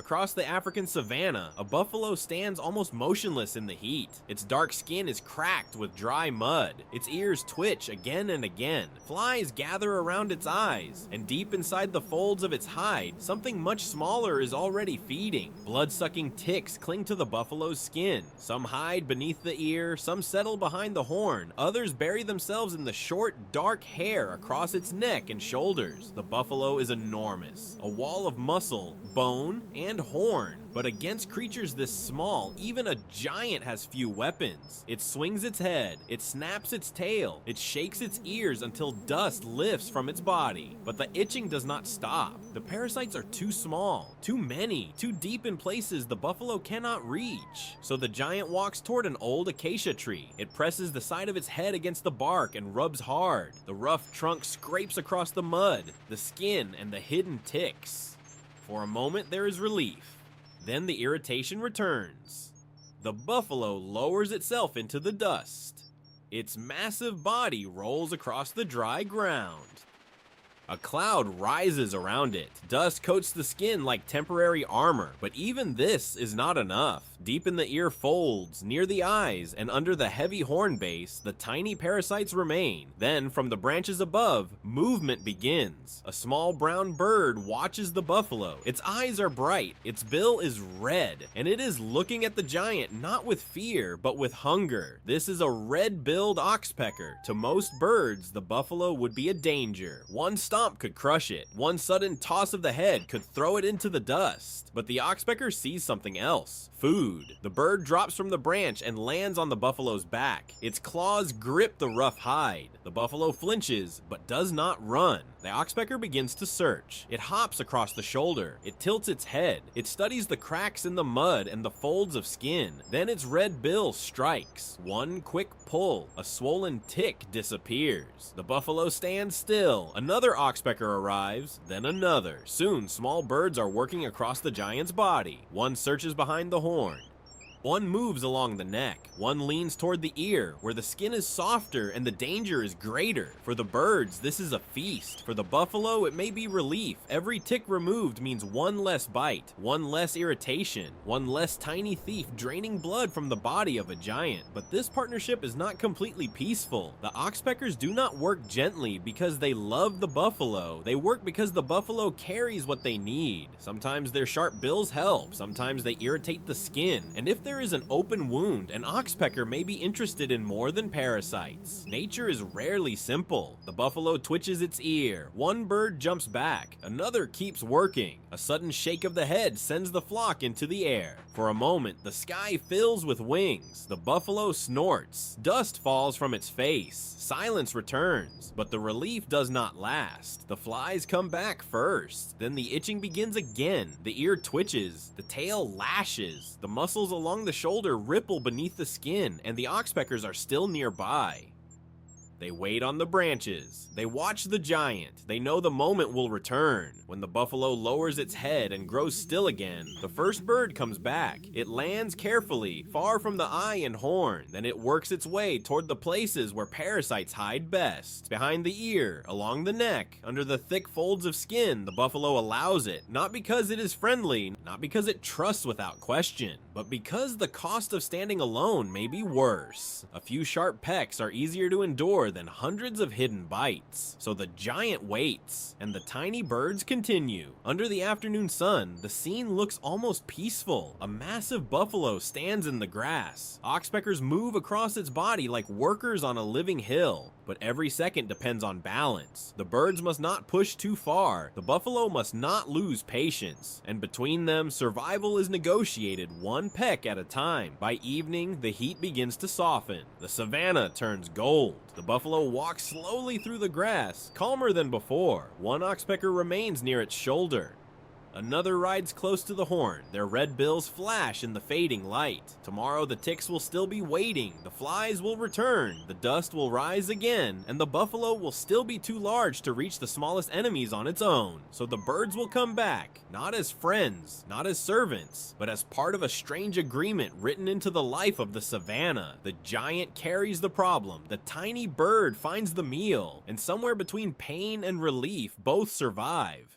Across the African savanna, a buffalo stands almost motionless in the heat. Its dark skin is cracked with dry mud. Its ears twitch again and again. Flies gather around its eyes, and deep inside the folds of its hide, something much smaller is already feeding. Blood-sucking ticks cling to the buffalo's skin. Some hide beneath the ear, some settle behind the horn, others bury themselves in the short, dark hair across its neck and shoulders. The buffalo is enormous, a wall of muscle, bone, and horn. But against creatures this small, even a giant has few weapons. It swings its head, it snaps its tail, it shakes its ears until dust lifts from its body. But the itching does not stop. The parasites are too small, too many, too deep in places the buffalo cannot reach. So the giant walks toward an old acacia tree. It presses the side of its head against the bark and rubs hard. The rough trunk scrapes across the mud, the skin, and the hidden ticks. For a moment there is relief. Then the irritation returns. The buffalo lowers itself into the dust. Its massive body rolls across the dry ground. A cloud rises around it. Dust coats the skin like temporary armor, but even this is not enough. Deep in the ear folds, near the eyes, and under the heavy horn base, the tiny parasites remain. Then, from the branches above, movement begins. A small brown bird watches the buffalo. Its eyes are bright, its bill is red, and it is looking at the giant not with fear, but with hunger. This is a red-billed oxpecker. To most birds, the buffalo would be a danger. One stomp could crush it. One sudden toss of the head could throw it into the dust. But the oxpecker sees something else. Food. The bird drops from the branch and lands on the buffalo's back. Its claws grip the rough hide. The buffalo flinches, but does not run. The oxpecker begins to search. It hops across the shoulder. It tilts its head. It studies the cracks in the mud and the folds of skin. Then its red bill strikes. One quick pull. A swollen tick disappears. The buffalo stands still. Another oxpecker arrives, then another. Soon, small birds are working across the giant's body. One searches behind the horn. One moves along the neck. One leans toward the ear, where the skin is softer and the danger is greater. For the birds, this is a feast. For the buffalo, it may be relief. Every tick removed means one less bite, one less irritation, one less tiny thief draining blood from the body of a giant. But this partnership is not completely peaceful. The oxpeckers do not work gently because they love the buffalo. They work because the buffalo carries what they need. Sometimes their sharp bills help. Sometimes they irritate the skin. And if there is an open wound, an oxpecker may be interested in more than parasites. Nature is rarely simple. The buffalo twitches its ear. One bird jumps back. Another keeps working. A sudden shake of the head sends the flock into the air. For a moment, the sky fills with wings. The buffalo snorts. Dust falls from its face. Silence returns, but the relief does not last. The flies come back first. Then the itching begins again. The ear twitches. The tail lashes. The muscles along the shoulder ripple beneath the skin, and the oxpeckers are still nearby. They wait on the branches. They watch the giant. They know the moment will return. When the buffalo lowers its head and grows still again, the first bird comes back. It lands carefully, far from the eye and horn. Then it works its way toward the places where parasites hide best. Behind the ear, along the neck, under the thick folds of skin, the buffalo allows it. Not because it is friendly, not because it trusts without question, but because the cost of standing alone may be worse. A few sharp pecks are easier to endure than hundreds of hidden bites. So the giant waits, and the tiny birds continue. Under the afternoon sun, the scene looks almost peaceful. A massive buffalo stands in the grass. Oxpeckers move across its body like workers on a living hill. But every second depends on balance. The birds must not push too far. The buffalo must not lose patience. And between them, survival is negotiated one peck at a time. By evening, the heat begins to soften. The savanna turns gold. The buffalo walks slowly through the grass, calmer than before. One oxpecker remains near its shoulder. Another rides close to the horn. Their red bills flash in the fading light. Tomorrow the ticks will still be waiting. The flies will return. The dust will rise again. And the buffalo will still be too large to reach the smallest enemies on its own. So the birds will come back. Not as friends, not as servants, but as part of a strange agreement written into the life of the savanna. The giant carries the problem. The tiny bird finds the meal. And somewhere between pain and relief, both survive.